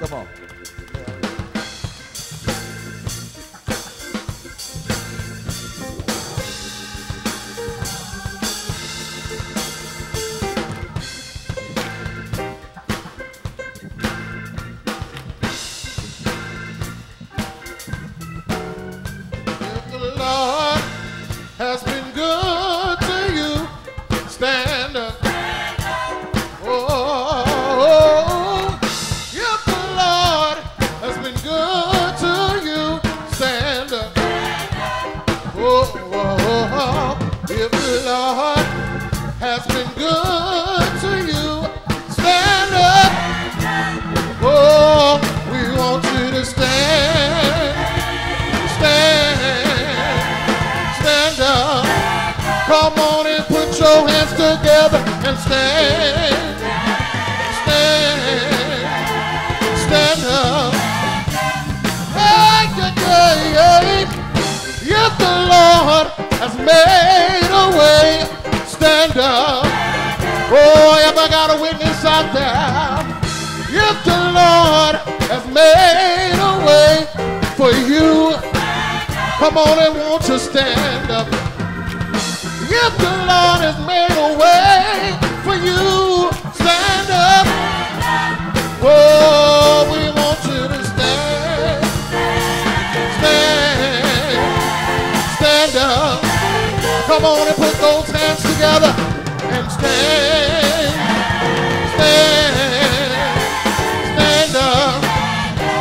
Come on. Lord has been good to you. Stand up. Oh, if the Lord has been good to you, stand up. Oh, if the Lord has been good to you, stand up. Oh, we want you to stand. Stand up. Come on and put your hands together and stand. Stand up. Hey, if the Lord has made a way, stand up. Oh, if I got a witness out there, if the Lord has made a way for you, come on and won't you stand up. If the Lord has made a way for you, stand up. Oh, we want you to stand. Stand up. Come on and put those hands together and stand up.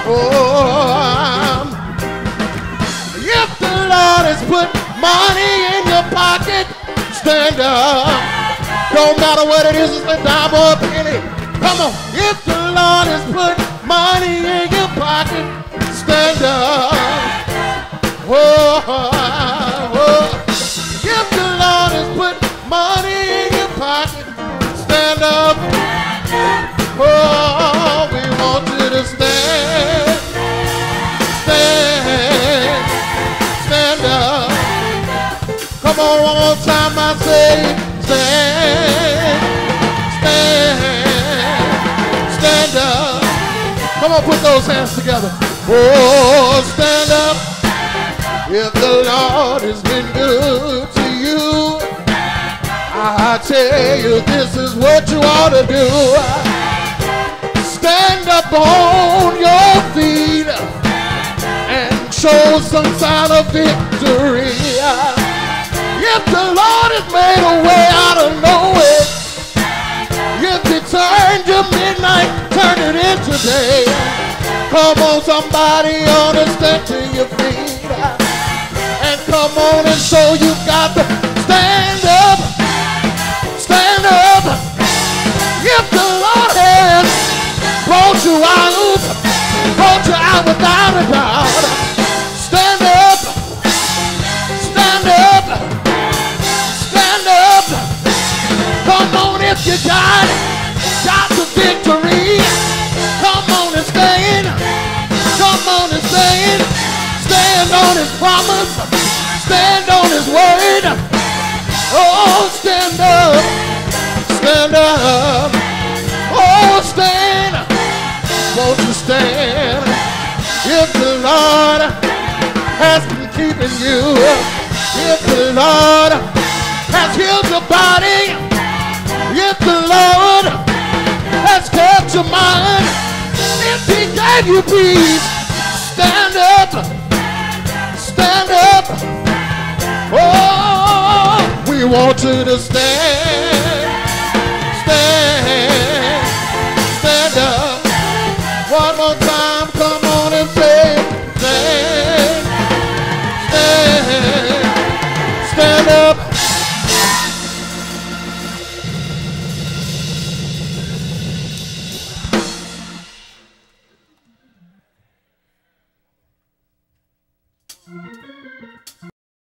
Oh, if the Lord has put money in your pocket, stand up. Don't matter what it is, it's a dime or a penny. Come on. If the Lord has put money in your pocket, stand up. Oh, if the Lord has put money in your pocket, stand up. Oh, we want you to stand. Stand up. Come on, one more time, I say, stand up. Come on, put those hands together. Oh, stand up. If the Lord has been good to you, I tell you, this is what you ought to do. Stand up on your feet and show some sign of victory. If the Lord has made a way out of nowhere, if He turned your midnight, turn it into day. Come on, somebody, on and stand to your feet. And come on and show you got to stand up. Stand up. If the Lord has brought you out without a doubt, stand up. Stand up. Stand up. Come on if you got the victory. Come on and stand. Come on and stand. Stand on His promise. Stand on His word. Oh, stand up. Stand up. Oh, stand. Won't you stand? If the Lord has been keeping you, if the Lord has healed your body, if the Lord has kept your mind, if He gave you peace, stand up. Stand up. Oh, we want you to stand.